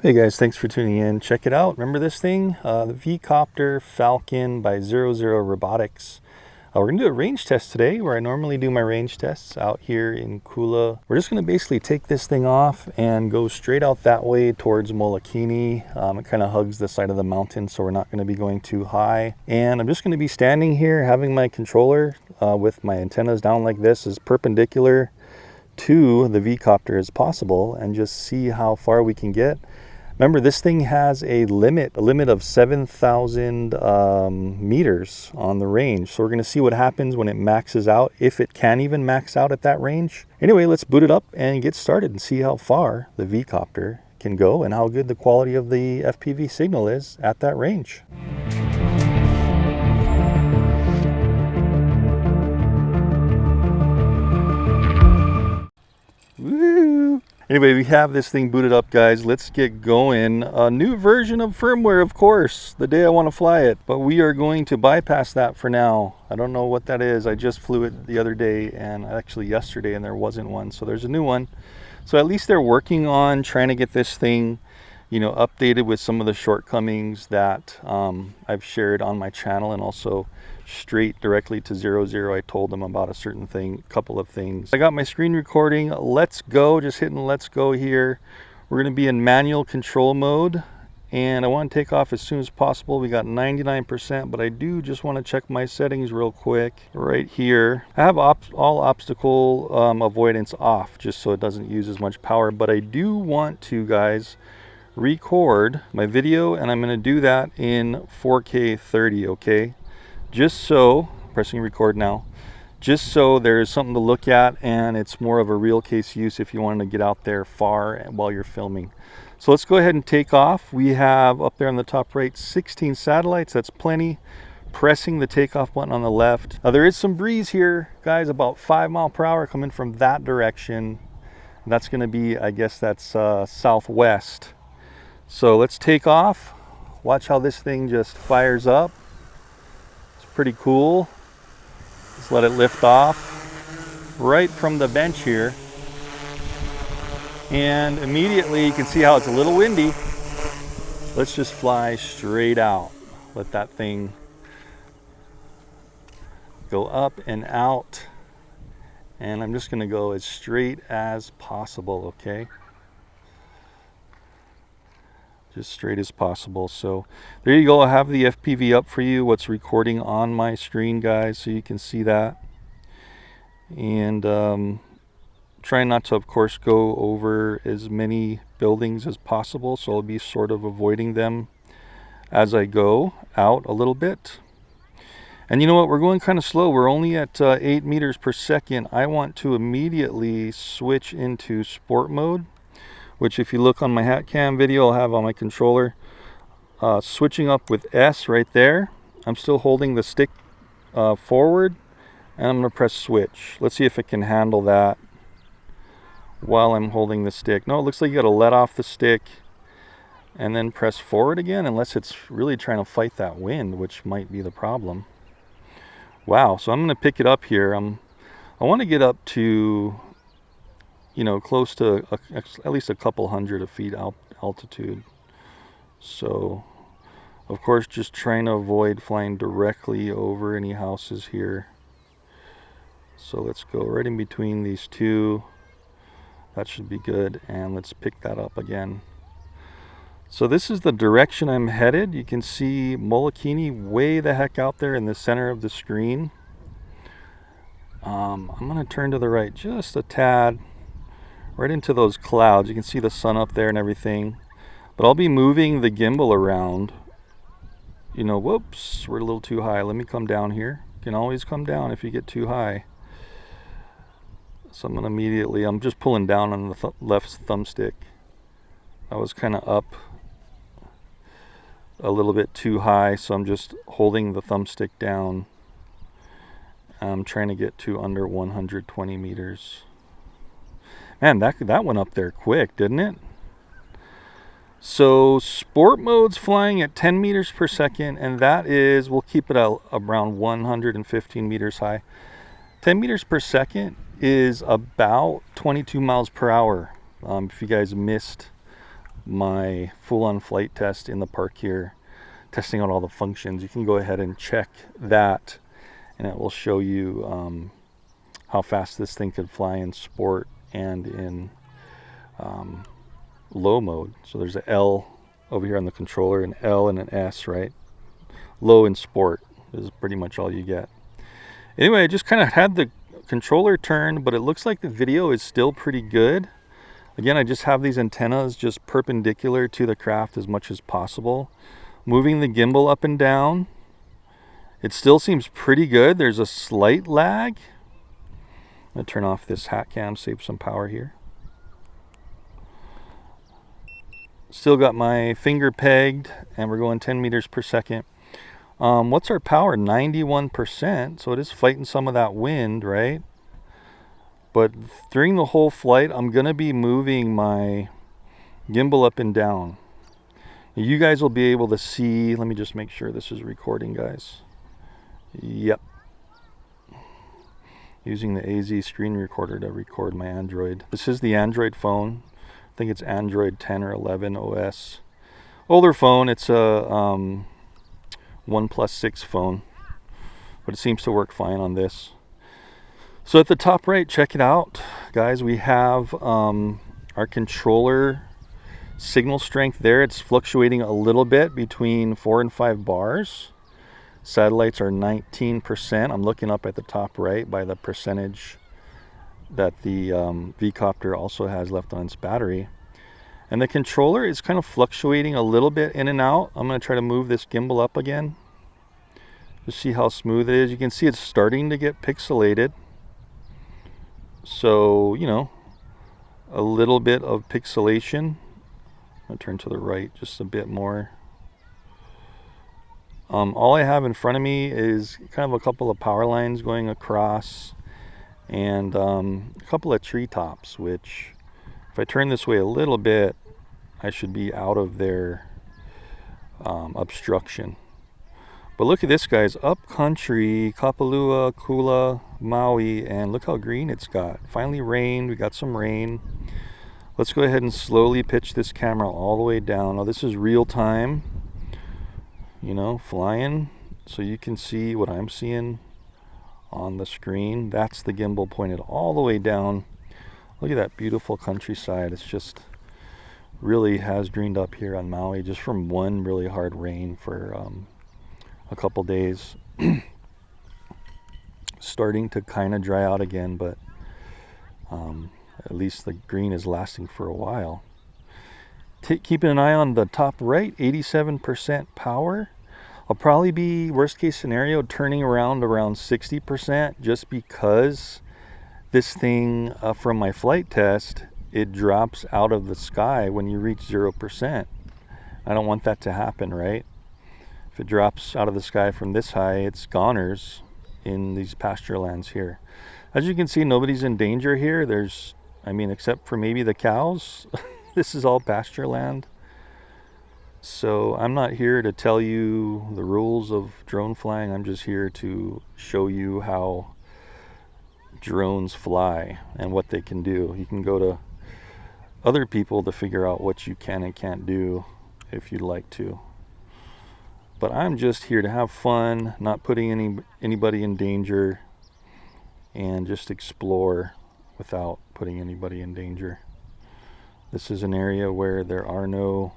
Hey guys, thanks for tuning in. Check it out. Remember this thing? The V-Coptr Falcon by 00 Robotics. We're going to do a range test today where I normally do my range tests out here in Kula. We're just going to basically take this thing off and go straight out that way towards Molokini. It kind of hugs the side of the mountain, so we're not going to be going too high. And I'm just going to be standing here having my controller with my antennas down like this as perpendicular to the V-Coptr as possible and just see how far we can get. Remember, this thing has a limit of 7,000 meters on the range. So we're going to see what happens when it maxes out, if it can even max out at that range. Anyway, let's boot it up and get started and see how far the V-Coptr can go and how good the quality of the FPV signal is at that range. Woo! Anyway, we have this thing booted up, guys. Let's get going. A new version of firmware, of course, the day I want to fly it. But we are going to bypass that for now. I don't know what that is. I just flew it the other day and actually yesterday, and there wasn't one. So there's a new one. So at least they're working on trying to get this thing, you know, updated with some of the shortcomings that I've shared on my channel, and also straight directly to 00. I told them about a certain thing, couple of things. I got my screen recording. Let's go, just hitting let's go here. We're going to be in manual control mode, and I want to take off as soon as possible. We got 99%, but I do just want to check my settings real quick right here. I have all obstacle avoidance off just so it doesn't use as much power, but I do want to, guys, record my video, and I'm going to do that in 4K 30, okay? Just so, pressing record now, just so there's something to look at, and it's more of a real case use if you want to get out there far while you're filming. So let's go ahead and take off. We have up there on the top right 16 satellites. That's plenty. Pressing the takeoff button on the left. Now there is some breeze here, guys, about 5 miles per hour coming from that direction. That's going to be, I guess that's southwest. So let's take off. Watch how this thing just fires up. It's pretty cool. Let's let it lift off right from the bench here. And immediately you can see how it's a little windy. Let's just fly straight out. Let that thing go up and out. And I'm just going to go as straight as possible, okay? Just straight as possible. So there you go. I have the FPV up for you, what's recording on my screen, guys, so you can see that. And trying not to, of course, go over as many buildings as possible, so I'll be sort of avoiding them as I go out a little bit. And you know what, we're going kind of slow. We're only at 8 meters per second. I want to immediately switch into sport mode, which if you look on my hat cam video, I'll have on my controller. Switching up with S right there. I'm still holding the stick forward, and I'm going to press switch. Let's see if it can handle that while I'm holding the stick. No, it looks like you got to let off the stick and then press forward again, unless it's really trying to fight that wind, which might be the problem. Wow, so I'm going to pick it up here. I want to get up to, you know, close to at least a couple hundred of feet altitude. So, of course, just trying to avoid flying directly over any houses here. So let's go right in between these two. That should be good. And let's pick that up again. So this is the direction I'm headed. You can see Molokini way the heck out there in the center of the screen. I'm going to turn to the right just a tad, right into those clouds. You can see the sun up there and everything. But I'll be moving the gimbal around. You know, whoops, we're a little too high. Let me come down here. You can always come down if you get too high. So I'm going to immediately, I'm just pulling down on the left thumbstick. I was kind of up a little bit too high, so I'm just holding the thumbstick down. I'm trying to get to under 120 meters. Man, that went up there quick, didn't it? So sport mode's flying at 10 meters per second, and that is, we'll keep it out around 115 meters high. 10 meters per second is about 22 miles per hour. If you guys missed my full-on flight test in the park here, testing out all the functions. You can go ahead and check that, and it will show you how fast this thing could fly in sport and in low mode. So there's an L over here on the controller, an L and an S, right? Low in sport is pretty much all you get. Anyway, I just kind of had the controller turned, but it looks like the video is still pretty good. Again, I just have these antennas just perpendicular to the craft as much as possible. Moving the gimbal up and down. It still seems pretty good. There's a slight lag. I'm going to turn off this hat cam, save some power here. Still got my finger pegged, and we're going 10 meters per second. What's our power? 91%. So it is fighting some of that wind, right? But during the whole flight, I'm going to be moving my gimbal up and down. You guys will be able to see. Let me just make sure this is recording, guys. Yep. Using the AZ screen recorder to record my Android. This is the Android phone. I think it's Android 10 or 11 OS. Older phone. It's a OnePlus 6 phone, but it seems to work fine on this. So at the top right, check it out, guys. We have our controller signal strength there. It's fluctuating a little bit between 4 and 5 bars. Satellites are 19%. I'm looking up at the top right by the percentage that the V-Coptr also has left on its battery. And the controller is kind of fluctuating a little bit in and out. I'm going to try to move this gimbal up again. Just see how smooth it is. You can see it's starting to get pixelated. So, you know, a little bit of pixelation. I'm going to turn to the right just a bit more. All I have in front of me is kind of a couple of power lines going across, and a couple of treetops, which if I turn this way a little bit, I should be out of their obstruction. But look at this, guys. Up country, Kapalua, Kula, Maui, and look how green it's got. Finally rained. We got some rain. Let's go ahead and slowly pitch this camera all the way down. Now this is real time, you know, flying, so you can see what I'm seeing on the screen. That's the gimbal pointed all the way down. Look at that beautiful countryside. It's just really has greened up here on Maui just from one really hard rain for a couple days. Starting to kind of dry out again, but at least the green is lasting for a while. Keeping an eye on the top right, 87% power. I'll probably be, worst case scenario, turning around 60%, just because this thing from my flight test, it drops out of the sky when you reach 0%. I don't want that to happen, right? If it drops out of the sky from this high, it's goners in these pasture lands here. As you can see, nobody's in danger here. There's, I mean, except for maybe the cows. This is all pasture land. So I'm not here to tell you the rules of drone flying. I'm just here to show you how drones fly and what they can do. You can go to other people to figure out what you can and can't do if you'd like to. But I'm just here to have fun, not putting anybody in danger, and just explore without putting anybody in danger. This is an area where there are no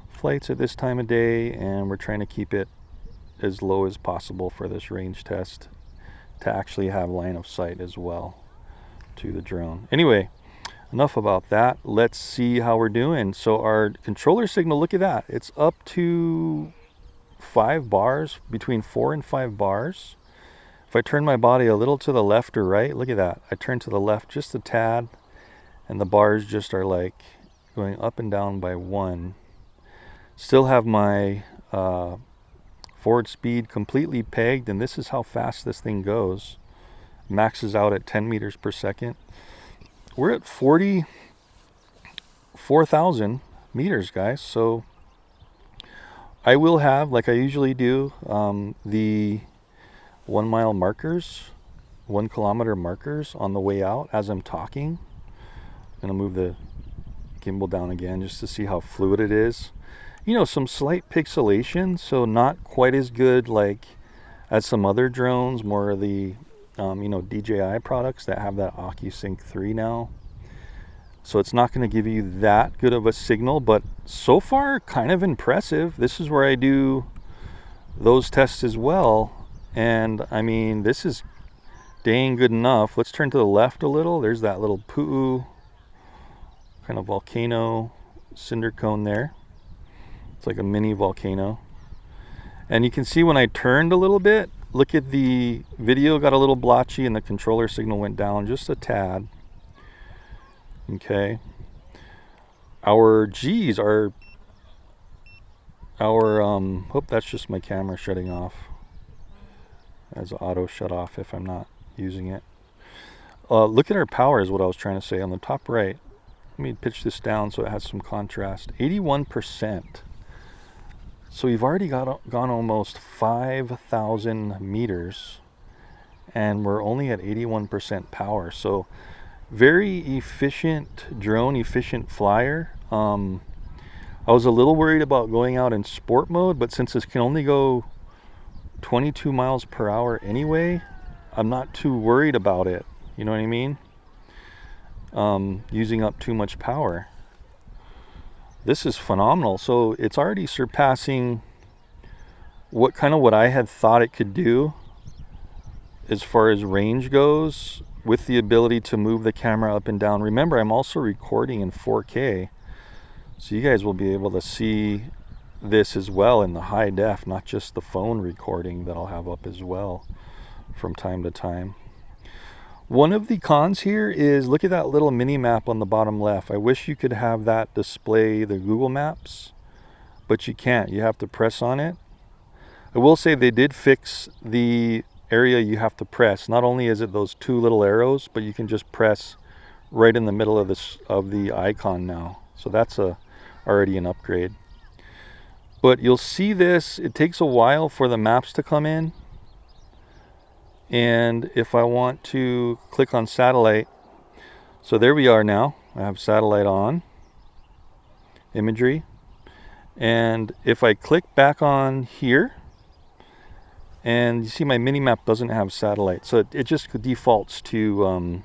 flights at this time of day, and we're trying to keep it as low as possible for this range test to actually have line of sight as well to the drone. Anyway, enough about that. Let's see how we're doing. So our controller signal, look at that. It's up to 5 bars, between 4 and 5 bars. If I turn my body a little to the left or right, look at that. I turn to the left just a tad, and the bars just are like going up and down by 1. Still have my forward speed completely pegged, and this is how fast this thing goes. Maxes out at 10 meters per second. We're at 44,000 meters, guys. So I will have, like I usually do, the 1 mile markers, 1 kilometer markers on the way out as I'm talking. I'm going to move the gimbal down again just to see how fluid it is. You know, some slight pixelation, so not quite as good like as some other drones, more of the you know, DJI products that have that OcuSync 3 now. So it's not going to give you that good of a signal, but so far kind of impressive. This is where I do those tests as well, and I mean, this is dang good enough. Let's turn to the left a little. There's that little pu'u kind of volcano cinder cone there. It's like a mini volcano. And you can see when I turned a little bit, look at the video got a little blotchy and the controller signal went down just a tad. Okay. Our G's are hope that's just my camera shutting off. As auto shut off if I'm not using it. Look at our power is what I was trying to say on the top right. Let me pitch this down so it has some contrast. 81%. So we've already gone almost 5,000 meters and we're only at 81% power. So very efficient drone, efficient flyer. I was a little worried about going out in sport mode, but since this can only go 22 miles per hour anyway, I'm not too worried about it. You know what I mean? Using up too much power. This is phenomenal. So it's already surpassing what I had thought it could do as far as range goes, with the ability to move the camera up and down. Remember, I'm also recording in 4K, so you guys will be able to see this as well in the high def, not just the phone recording that I'll have up as well from time to time. One of the cons here is, look at that little mini map on the bottom left. I wish you could have that display the Google Maps, but you can't. You have to press on it. I will say they did fix the area you have to press. Not only is it those two little arrows, but you can just press right in the middle of the icon now. So that's already an upgrade. But you'll see this, it takes a while for the maps to come in. And if I want to click on satellite, so there we are now. I have satellite on, imagery. And if I click back on here, and you see my mini map doesn't have satellite, so it just defaults to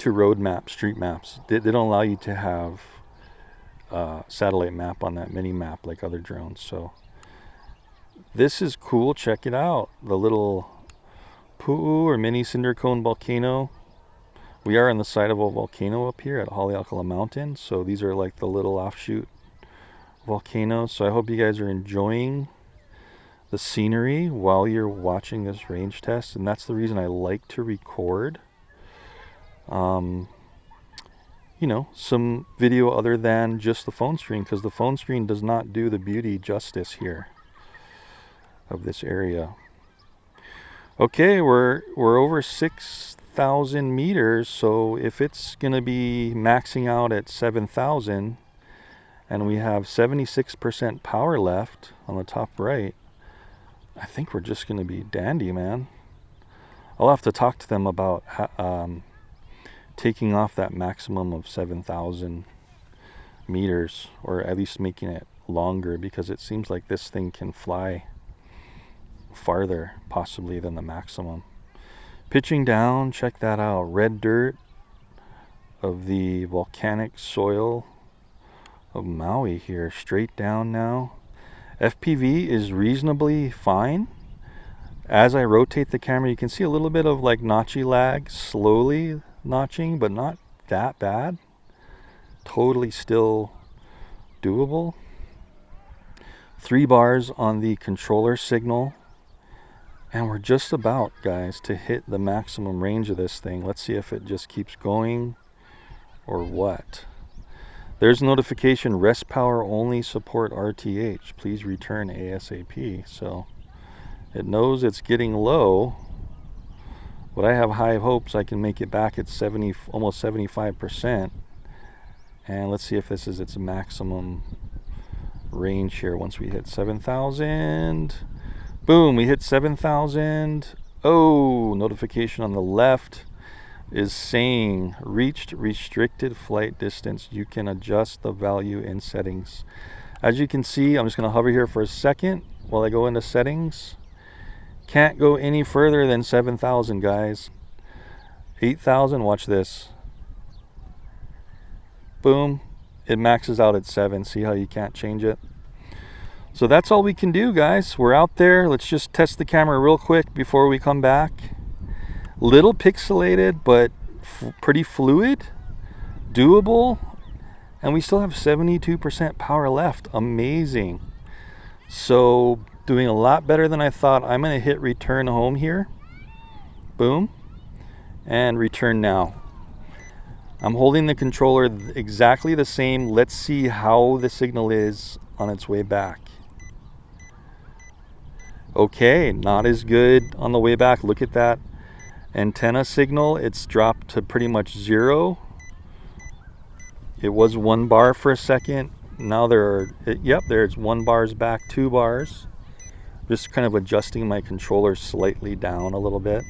road maps, street maps. They don't allow you to have satellite map on that mini map like other drones. So this is cool. Check it out. The little pu'u or mini cinder cone volcano. We are on the side of a volcano up here at Haleakala Mountain. So these are like the little offshoot volcanoes. So I hope you guys are enjoying the scenery while you're watching this range test. And that's the reason I like to record you know, some video other than just the phone screen, because the phone screen does not do the beauty justice here of this area. Okay, we're over 6,000 meters, so if it's gonna be maxing out at 7,000 and we have 76% power left on the top right, I think we're just gonna be dandy, man. I'll have to talk to them about taking off that maximum of 7,000 meters, or at least making it longer, because it seems like this thing can fly farther possibly than the maximum. Pitching down, check that out. Red dirt of the volcanic soil of Maui here, straight down now. FPV is reasonably fine. As I rotate the camera, you can see a little bit of like notchy lag, slowly notching, but not that bad. Totally still doable. 3 bars on the controller signal, and we're just about, guys, to hit the maximum range of this thing. Let's see if it just keeps going or what. There's a notification, rest power only, support RTH, please return ASAP. So it knows it's getting low, but I have high hopes I can make it back at 70, almost 75%. And let's see if this is its maximum range here once we hit 7,000. Boom, we hit 7,000. Oh, notification on the left. is saying reached restricted flight distance. You can adjust the value in settings. As you can see, I'm just going to hover here for a second while I go into settings. Can't go any further than 7,000, guys. 8,000, watch this. Boom, it maxes out at 7. See how you can't change it? So that's all we can do, guys. We're out there. Let's just test the camera real quick before we come back. Little pixelated, but pretty fluid, doable, and we still have 72% power left. Amazing. So doing a lot better than I thought. I'm going to hit return home here. Boom. And return now. I'm holding the controller exactly the same. Let's see how the signal is on its way back. Okay, not as good on the way back. Look at that antenna signal. It's dropped to pretty much 0. It was 1 bar for a second. Now there's 1 bar's back, 2 bars. Just kind of adjusting my controller slightly down a little bit.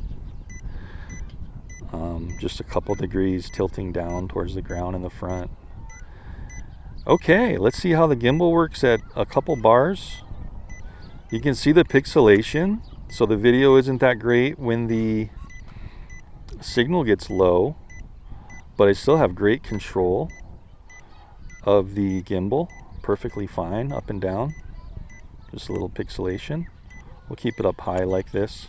Just a couple degrees tilting down towards the ground in the front. Okay, let's see how the gimbal works at a couple bars. You can see the pixelation, so the video isn't that great when the signal gets low, but I still have great control of the gimbal. Perfectly fine up and down. Just a little pixelation. We'll keep it up high like this.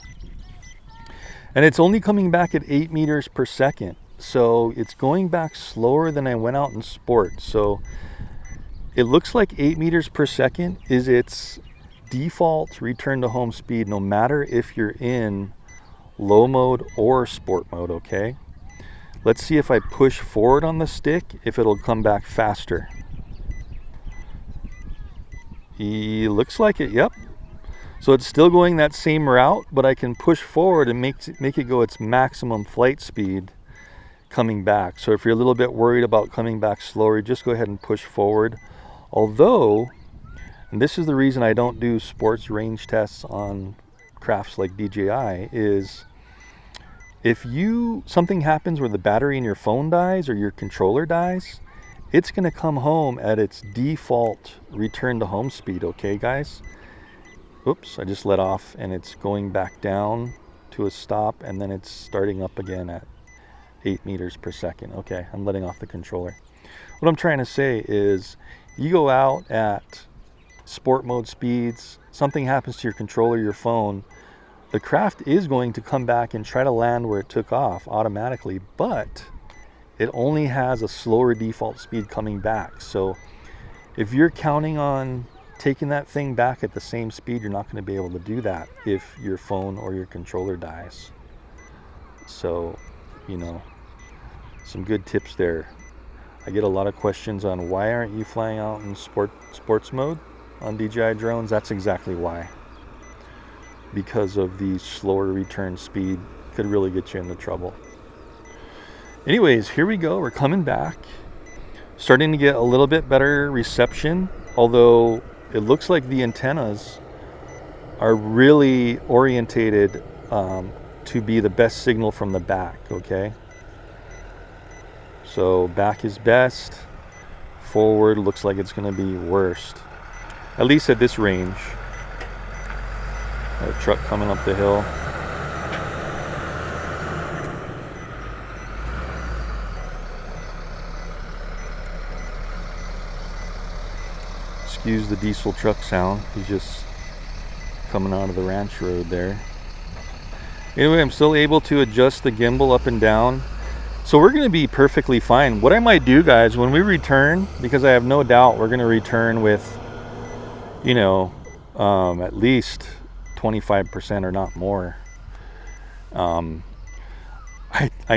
And it's only coming back at 8 meters per second. So it's going back slower than I went out in sport. So it looks like 8 meters per second is its default return to home speed, no matter if you're in low mode or sport mode, okay? Let's see if I push forward on the stick, if it'll come back faster. Looks like it, yep. So it's still going that same route, but I can push forward and make it go its maximum flight speed coming back. So if you're a little bit worried about coming back slower, just go ahead and push forward. Although, and this is the reason I don't do sports range tests on crafts like DJI, is if something happens where the battery in your phone dies or your controller dies, it's going to come home at its default return to home speed, okay guys? Oops, I just let off and it's going back down to a stop, and then it's starting up again at 8 meters per second. Okay, I'm letting off the controller. What I'm trying to say is, you go out at sport mode speeds, something happens to your controller, your phone, the craft is going to come back and try to land where it took off automatically, but it only has a slower default speed coming back. So if you're counting on taking that thing back at the same speed, you're not going to be able to do that if your phone or your controller dies. So, some good tips there. I get a lot of questions on why aren't you flying out in sports mode on DJI drones. That's exactly why. Because of the slower return speed, could really get you into trouble. Anyways, here we go. We're coming back. Starting to get a little bit better reception, although it looks like the antennas are really orientated to be the best signal from the back, okay? So back is best. Forward looks like it's going to be worst. At least at this range. A truck coming up the hill. Excuse the diesel truck sound. He's just coming out of the ranch road there. Anyway, I'm still able to adjust the gimbal up and down. So we're going to be perfectly fine. What I might do, guys, when we return, because I have no doubt we're going to return with, at least 25% or not more. I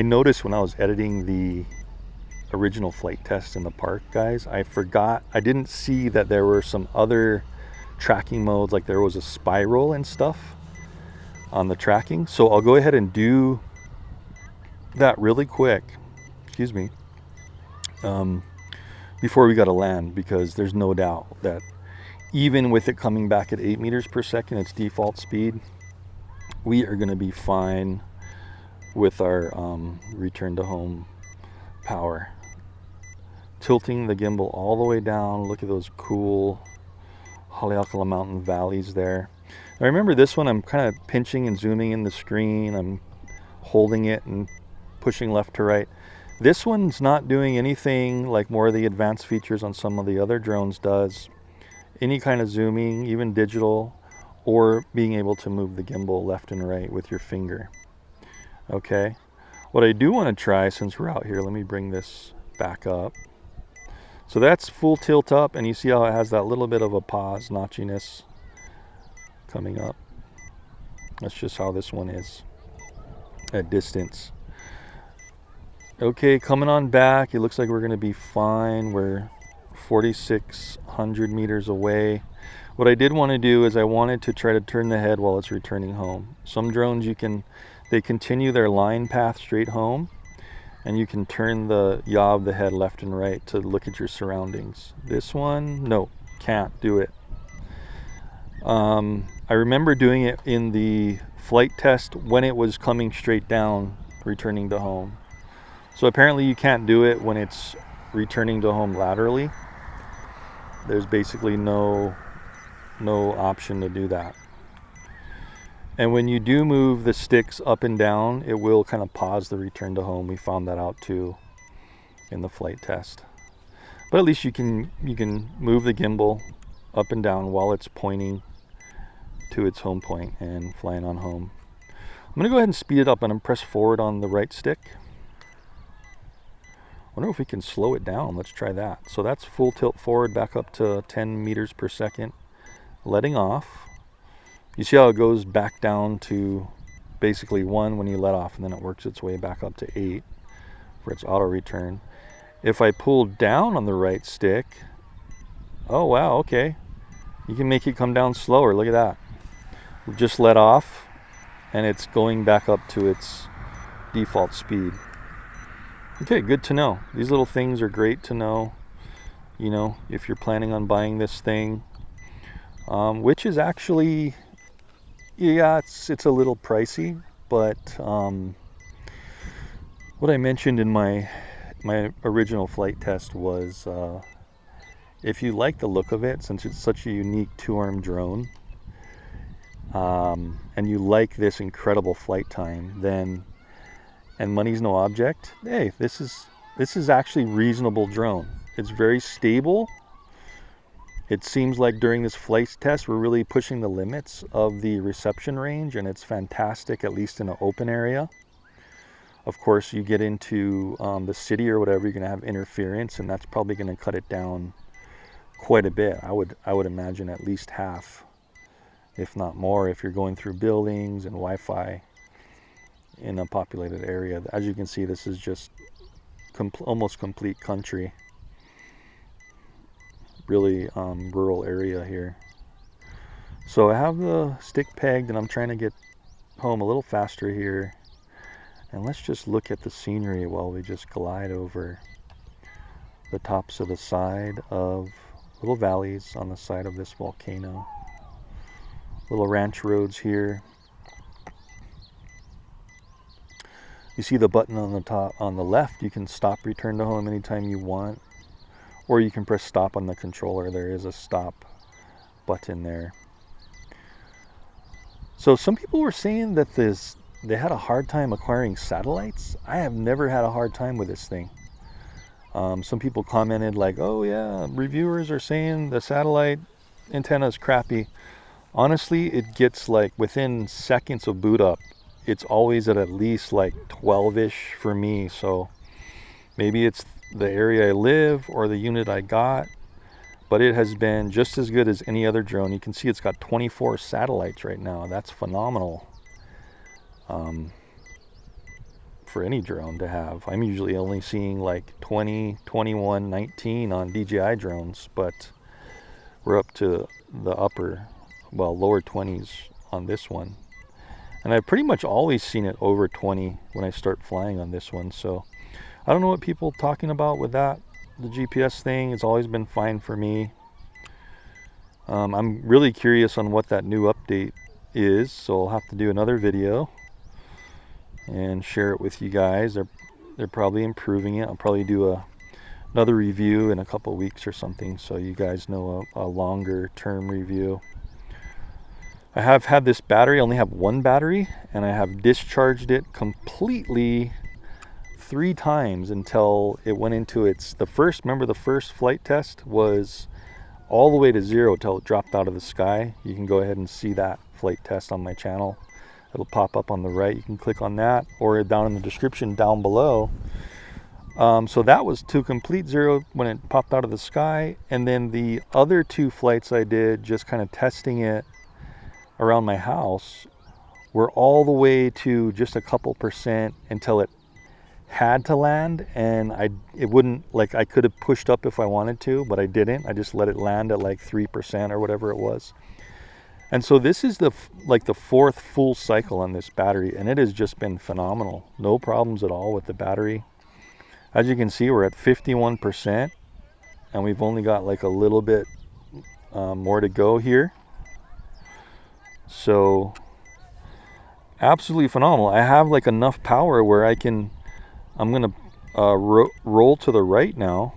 noticed when I was editing the original flight test in the park, guys, I didn't see that there were some other tracking modes, like there was a spiral and stuff on the tracking. So I'll go ahead and do that really quick, excuse me, before we got to land, because there's no doubt that even with it coming back at 8 meters per second, its default speed, we are going to be fine with our return to home power. Tilting the gimbal all the way down. Look at those cool Haleakala Mountain valleys there. Now remember this one, I'm kind of pinching and zooming in the screen. I'm holding it and pushing left to right. This one's not doing anything like more of the advanced features on some of the other drones does. Any kind of zooming, even digital, or being able to move the gimbal left and right with your finger. Okay, what I do want to try since we're out here, let me bring this back up. So that's full tilt up, and you see how it has that little bit of a pause, notchiness coming up. That's just how this one is at distance. Okay, coming on back, it looks like we're going to be fine. We're 4,600 meters away. What I did want to do is I wanted to try to turn the head while it's returning home. Some drones they continue their line path straight home, and you can turn the yaw of the head left and right to look at your surroundings. This one, no, can't do it. I remember doing it in the flight test when it was coming straight down, returning to home. So apparently you can't do it when it's returning to home laterally. There's basically no option to do that. And when you do move the sticks up and down, it will kind of pause the return to home. We found that out too in the flight test. But at least you can move the gimbal up and down while it's pointing to its home point and flying on home. I'm going to go ahead and speed it up, and I'm press forward on the right stick. I wonder if we can slow it down. Let's try that. So that's full tilt forward back up to 10 meters per second. Letting off. You see how it goes back down to basically 1 when you let off, and then it works its way back up to 8 for its auto return. If I pull down on the right stick, oh wow, okay. You can make it come down slower. Look at that. We just let off, and it's going back up to its default speed. Okay, good to know. These little things are great to know, you know, if you're planning on buying this thing, which is actually, yeah, it's a little pricey, but what I mentioned in my original flight test was if you like the look of it, since it's such a unique two-arm drone, and you like this incredible flight time, and money's no object, hey, this is actually reasonable drone. It's very stable. It seems like during this flight test we're really pushing the limits of the reception range, and it's fantastic, at least in an open area. Of course, you get into the city or whatever, you're going to have interference, and that's probably going to cut it down quite a bit. I would imagine at least half, if not more, if you're going through buildings and Wi-Fi in a populated area. As you can see, this is just almost complete country. Really rural area here. So I have the stick pegged, and I'm trying to get home a little faster here. And let's just look at the scenery while we just glide over the tops of the side of little valleys on the side of this volcano. Little ranch roads here. You see the button on the top on the left. You can stop return to home anytime you want, or you can press stop on the controller. There is a stop button there. So some people were saying that they had a hard time acquiring satellites. I have never had a hard time with this thing. Some people commented like, oh yeah, reviewers are saying the satellite antenna is crappy. Honestly, it gets like within seconds of boot up, it's always at least like 12-ish for me. So maybe it's the area I live or the unit I got, but it has been just as good as any other drone. You can see it's got 24 satellites right now. That's phenomenal for any drone to have. I'm usually only seeing like 20, 21, 19 on DJI drones, but we're up to the lower 20s on this one. And I've pretty much always seen it over 20 when I start flying on this one. So I don't know what people are talking about with that. The GPS thing has always been fine for me. I'm really curious on what that new update is, so I'll have to do another video and share it with you guys. They're probably improving it. I'll probably do another review in a couple weeks or something, so you guys know a longer term review. I have had this battery, I only have one battery, and I have discharged it completely 3 times until it went into remember the first flight test was all the way to 0 till it dropped out of the sky. You can go ahead and see that flight test on my channel. It'll pop up on the right. You can click on that, or down in the description down below. So that was to complete 0 when it popped out of the sky. And then the other 2 flights I did, just kind of testing it around my house, were all the way to just a couple percent until it had to land, and it wouldn't, like, I could have pushed up if I wanted to, but I didn't. I just let it land at like 3% or whatever it was. And so this is the 4th full cycle on this battery, and it has just been phenomenal. No problems at all with the battery. As you can see, we're at 51%, and we've only got like a little bit more to go here. So absolutely phenomenal. I have like enough power where I'm gonna roll to the right now.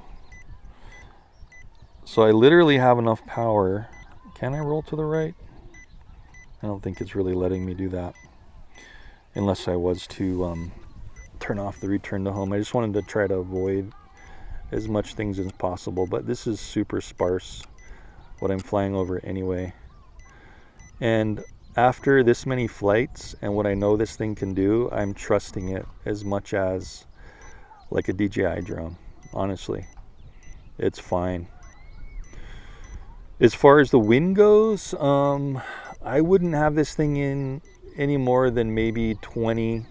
So I literally have enough power. Can I roll to the right? I don't think it's really letting me do that, unless I was to turn off the return to home. I just wanted to try to avoid as much things as possible, but this is super sparse what I'm flying over anyway. And after this many flights and what I know this thing can do, I'm trusting it as much as like a DJI drone. Honestly, it's fine. As far as the wind goes, I wouldn't have this thing in any more than maybe 20.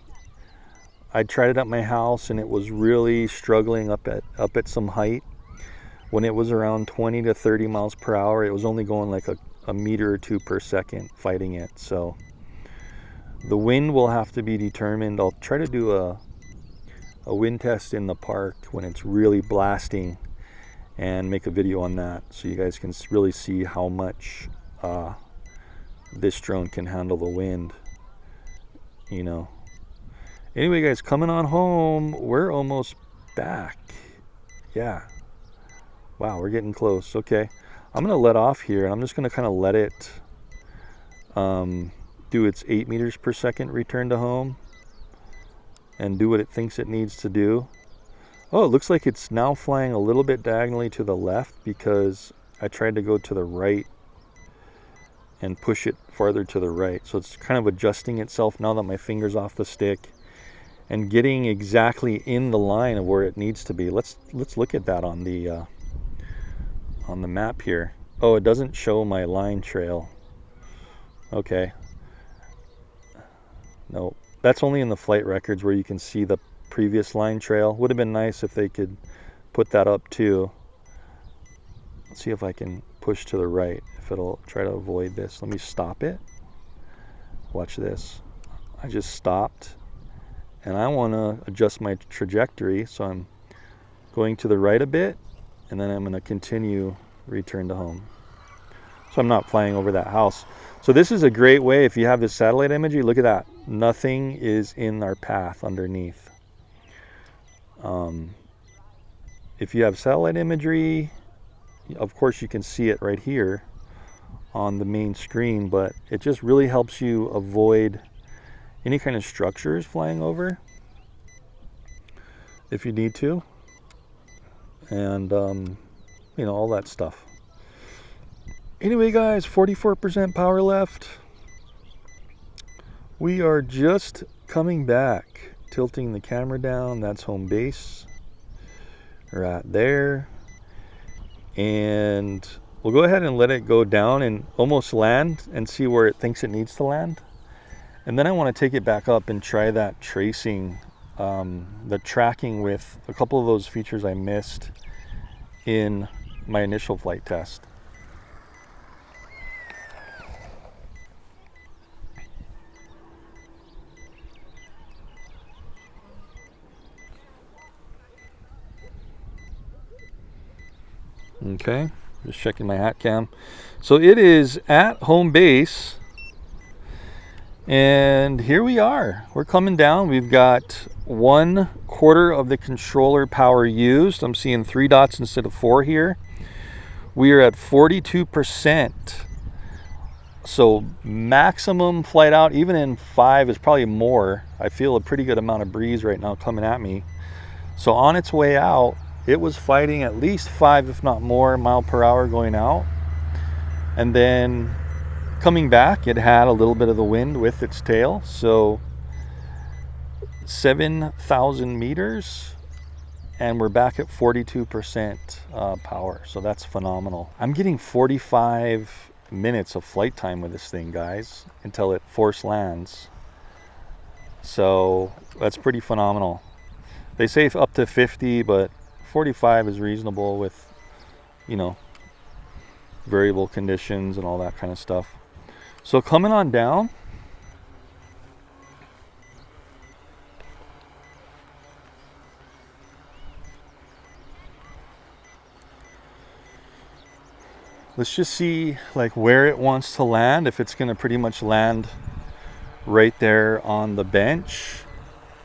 I tried it at my house and it was really struggling up at some height. When it was around 20 to 30 miles per hour, it was only going like a meter or 2 per second fighting it. So the wind will have to be determined. I'll try to do a wind test in the park when it's really blasting and make a video on that, so you guys can really see how much this drone can handle the wind, you know. Anyway guys, coming on home, we're almost back. Yeah, wow, we're getting close. Okay, I'm gonna let off here, and I'm just gonna kind of let it do its 8 meters per second return to home and do what it thinks it needs to do. Oh, it looks like it's now flying a little bit diagonally to the left because I tried to go to the right and push it farther to the right. So it's kind of adjusting itself now that my finger's off the stick and getting exactly in the line of where it needs to be. Let's look at that on the map here. Oh, it doesn't show my line trail. Okay. No, that's only in the flight records where you can see the previous line trail. Would have been nice if they could put that up too. Let's see if I can push to the right, if it'll try to avoid this. Let me stop it. Watch this. I just stopped, and I want to adjust my trajectory, so I'm going to the right a bit, and then I'm going to continue return to home. So I'm not flying over that house. So this is a great way, if you have this satellite imagery, look at that. Nothing is in our path underneath. If you have satellite imagery, of course you can see it right here on the main screen, but it just really helps you avoid any kind of structures flying over if you need to, and you know, all that stuff. Anyway guys, 44% power left. We are just coming back, tilting the camera down. That's home base right there, and we'll go ahead and let it go down and almost land and see where it thinks it needs to land. And then I want to take it back up and try that tracing, the tracking with a couple of those features I missed in my initial flight test. Okay, just checking my hat cam. So it is at home base, And here we are. We're coming down. We've got 1/4 of the controller power used. I'm seeing 3 dots instead of 4 here. We are at 42%. So maximum flight out, even in 5 is probably more. I feel a pretty good amount of breeze right now coming at me. So on its way out, it was fighting at least 5, if not more, mph going out. And then coming back, it had a little bit of the wind with its tail. So 7,000 meters, and we're back at 42% power. So that's phenomenal. I'm getting 45 minutes of flight time with this thing, guys, until it force lands. So that's pretty phenomenal. They say up to 50, but 45 is reasonable with, you know, variable conditions and all that kind of stuff. So coming on down, let's just see like where it wants to land, if it's going to pretty much land right there on the bench.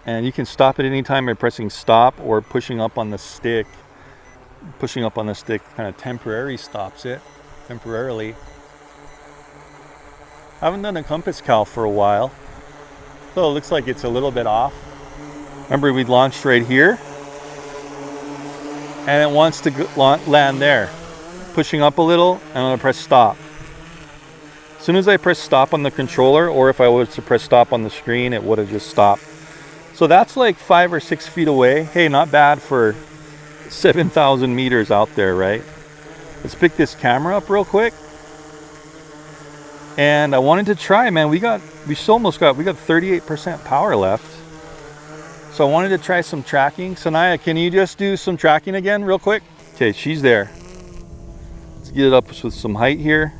And you can stop at any time by pressing stop or pushing up on the stick. Pushing up on the stick kind of temporarily stops it, temporarily. I haven't done a compass cal for a while, so it looks like it's a little bit off. Remember, we launched right here, and it wants to land there. Pushing up a little, and I'm gonna press stop. As soon as I press stop on the controller, or if I was to press stop on the screen, it would have just stopped. So that's like 5 or 6 feet away. Hey, not bad for 7,000 meters out there, right? Let's pick this camera up real quick. And I wanted to try, man, we got 38% power left. So I wanted to try some tracking. Sanaya, can you just do some tracking again real quick? Okay, she's there. Let's get it up with some height here.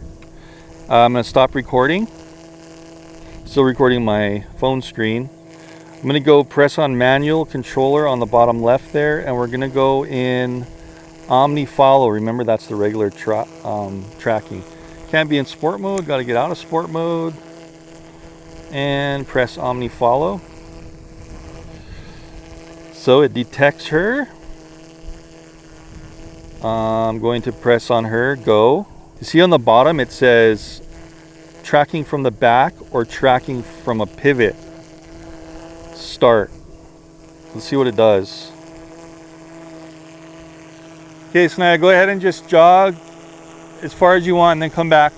I'm gonna stop recording. Still recording my phone screen. I'm gonna go press on manual controller on the bottom left there, and we're gonna go in Omni Follow. Remember, that's the regular tracking. Can't be in sport mode, got to get out of sport mode and press Omni Follow. So it detects her. I'm going to press on her, go. You see on the bottom it says tracking from the back or tracking from a pivot. Start. Let's see what it does. Okay, so now go ahead and just jog as far as you want and then come back.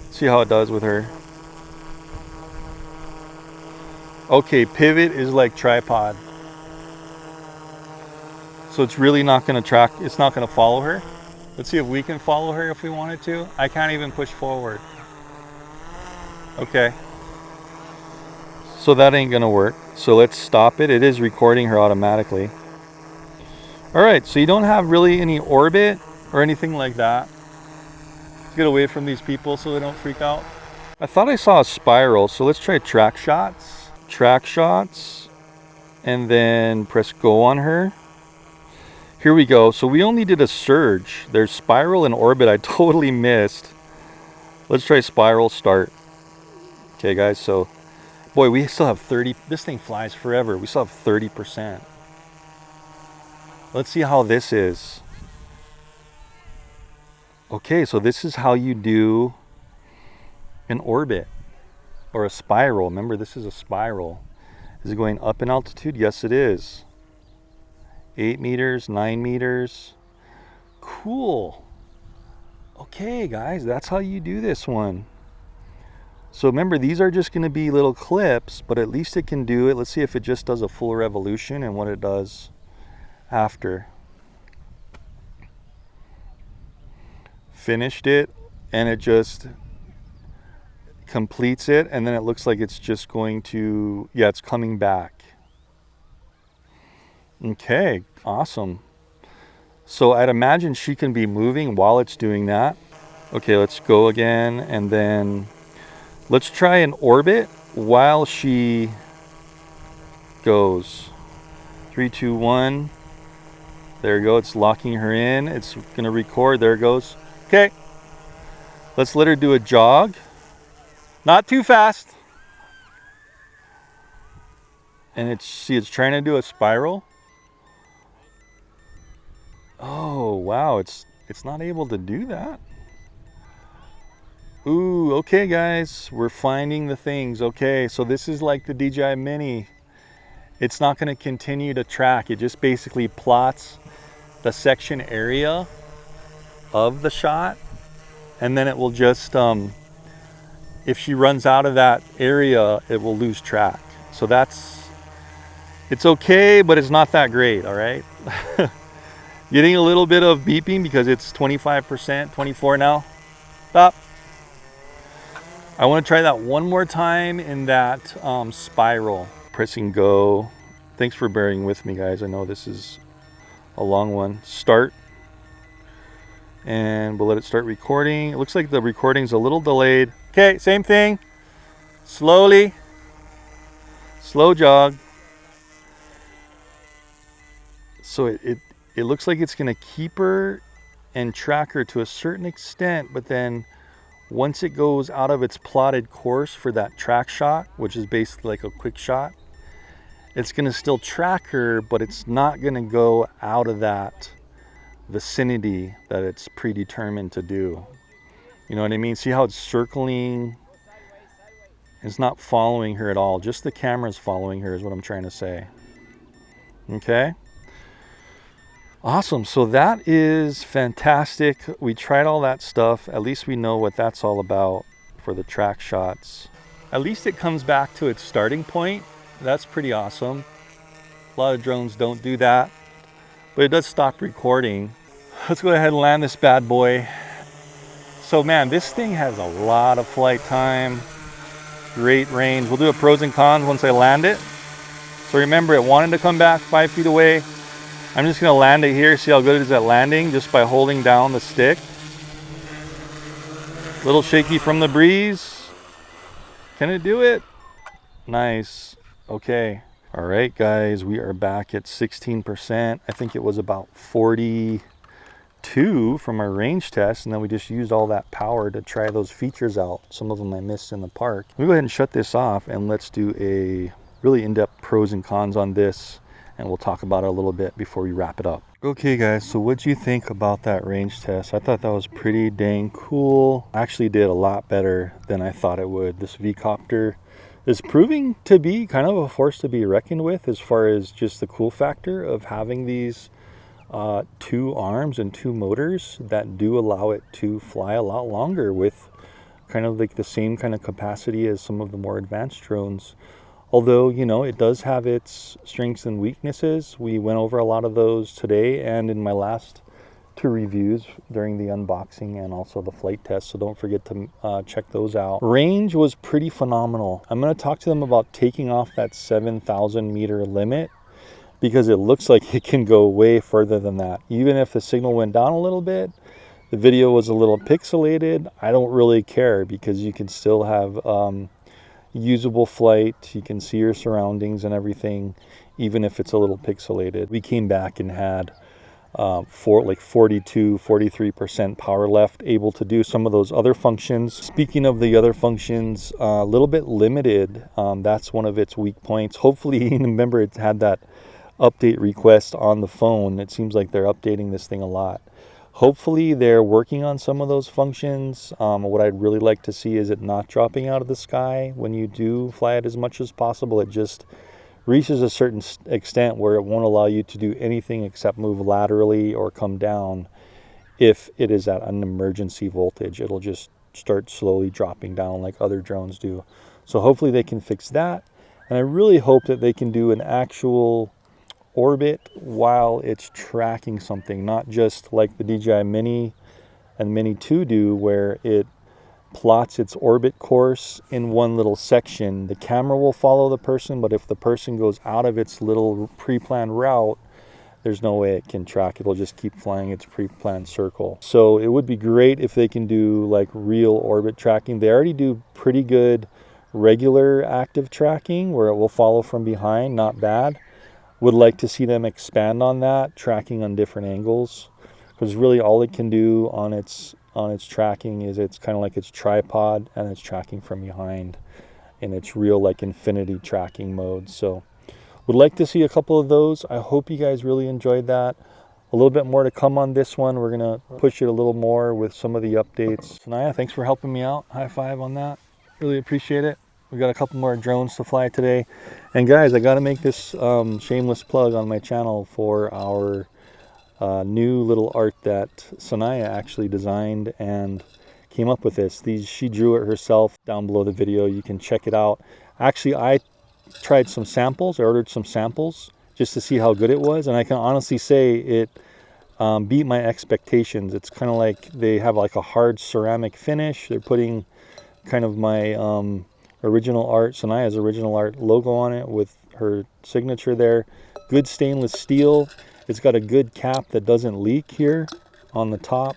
See how it does with her. Okay, pivot is like tripod. So it's really not going to track, it's not going to follow her. Let's see if we can follow her if we wanted to. I can't even push forward. Okay. So that ain't going to work. So let's stop it. It is recording her automatically. All right, so you don't have really any orbit or anything like that. Let's get away from these people so they don't freak out. I thought I saw a spiral, so let's try track shots. Track shots, and then press go on her. Here we go. So we only did a surge. There's spiral and orbit I totally missed. Let's try spiral, start. Okay, guys, so boy, we still have 30. This thing flies forever. We still have 30%. Let's see how this is. Okay, so this is how you do an orbit or a spiral. Remember, this is a spiral. Is it going up in altitude? Yes, it is. 8 meters, 9 meters. Cool. Okay, guys, that's how you do this one. So remember, these are just going to be little clips, but at least it can do it. Let's see if it just does a full revolution and what it does after. Finished it, and it just completes it, and then it looks like it's just going to, yeah, it's coming back. Okay, awesome. So I'd imagine she can be moving while it's doing that. Okay, let's go again, and then let's try an orbit while she goes. 3, 2, 1. There you go, it's locking her in. It's gonna record, there it goes. Okay, let's let her do a jog. Not too fast. And it's trying to do a spiral. Oh, wow, it's not able to do that. Ooh, okay guys, we're finding the things. Okay, so this is like the DJI Mini. It's not going to continue to track. It just basically plots the section area of the shot, and then it will just, if she runs out of that area, it will lose track. So it's okay, but it's not that great, all right? Getting a little bit of beeping because it's 25%, 24 now. Stop. I want to try that one more time in that spiral. Pressing go. Thanks for bearing with me, guys. I know this is a long one. Start. And we'll let it start recording. It looks like the recording's a little delayed. Okay, same thing. Slowly. Slow jog. So it looks like it's going to keep her and track her to a certain extent, but then once it goes out of its plotted course for that track shot, which is basically like a quick shot, it's going to still track her, but it's not going to go out of that vicinity that it's predetermined to do. You know what I mean? See how it's circling? It's not following her at all. Just the camera's following her is what I'm trying to say. Okay? Awesome. So that is fantastic. We tried all that stuff. At least we know what that's all about for the track shots. At least it comes back to its starting point. That's pretty awesome. A lot of drones don't do that, but it does stop recording. Let's go ahead and land this bad boy. So man, this thing has a lot of flight time, great range. We'll do a pros and cons once I land it. So remember, it wanted to come back 5 feet away. I'm just going to land it here, see how good it is at landing just by holding down the stick. A little shaky from the breeze. Can it do it? Nice. Okay. All right, guys, we are back at 16%. I think it was about 42 from our range test, and then we just used all that power to try those features out. Some of them I missed in the park. We'll go ahead and shut this off, and let's do a really in-depth pros and cons on this, and we'll talk about it a little bit before we wrap it up. Okay guys, so what'd you think about that range test? I thought that was pretty dang cool. Actually did a lot better than I thought it would. This V-Coptr is proving to be kind of a force to be reckoned with as far as just the cool factor of having these 2 arms and 2 motors that do allow it to fly a lot longer with kind of like the same kind of capacity as some of the more advanced drones. Although, you know, it does have its strengths and weaknesses. We went over a lot of those today and in my last 2 reviews during the unboxing and also the flight test. So don't forget to check those out. Range was pretty phenomenal. I'm going to talk to them about taking off that 7,000 meter limit because it looks like it can go way further than that. Even if the signal went down a little bit, the video was a little pixelated, I don't really care because you can still have usable flight. You can see your surroundings and everything, even if it's a little pixelated. We came back and had like 42, 43% power left, able to do some of those other functions. Speaking of the other functions, a little bit limited. That's one of its weak points. Hopefully, remember it had that update request on the phone. It seems like they're updating this thing a lot. Hopefully they're working on some of those functions. What I'd really like to see is it not dropping out of the sky when you do fly it as much as possible. It just reaches a certain extent where it won't allow you to do anything except move laterally or come down. If it is at an emergency voltage, it'll just start slowly dropping down like other drones do. So hopefully they can fix that. And I really hope that they can do an actual orbit while it's tracking something, not just like the DJI Mini and Mini 2 do, where it plots its orbit course in one little section. The camera will follow the person, but if the person goes out of its little pre-planned route, there's no way it can track. It'll just keep flying its pre-planned circle. So it would be great if they can do like real orbit tracking. They already do pretty good regular active tracking where it will follow from behind, not bad. Would like to see them expand on that, tracking on different angles, because really all it can do on its on its tracking is it's kind of like its tripod, and it's tracking from behind in its real like infinity tracking mode. So would like to see a couple of those. I hope you guys really enjoyed that. A little bit more to come on this one. We're gonna push it a little more with some of the updates. Sanaya, thanks for helping me out. High five on that. Really appreciate it. We got a couple more drones to fly today. And guys, I gotta make this shameless plug on my channel for our new little art that Sanaya actually designed and came up with this. She drew it herself. Down below the video, you can check it out. Actually, I tried some samples. I ordered some samples just to see how good it was, and I can honestly say it beat my expectations. It's kind of like they have like a hard ceramic finish. They're putting kind of my original art, Sanaya's original art logo on it with her signature there. Good stainless steel. It's got a good cap that doesn't leak here on the top.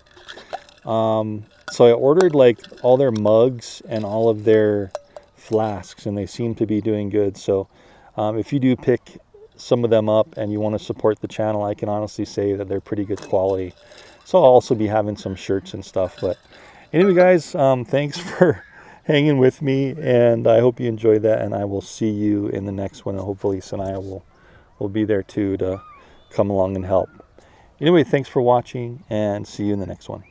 So I ordered like all their mugs and all of their flasks, and they seem to be doing good. So if you do pick some of them up and you want to support the channel, I can honestly say that they're pretty good quality. So I'll also be having some shirts and stuff. But anyway, guys, thanks for hanging with me, and I hope you enjoyed that, and I will see you in the next one, and hopefully Sanaya will be there too to come along and help. Anyway, thanks for watching, and see you in the next one.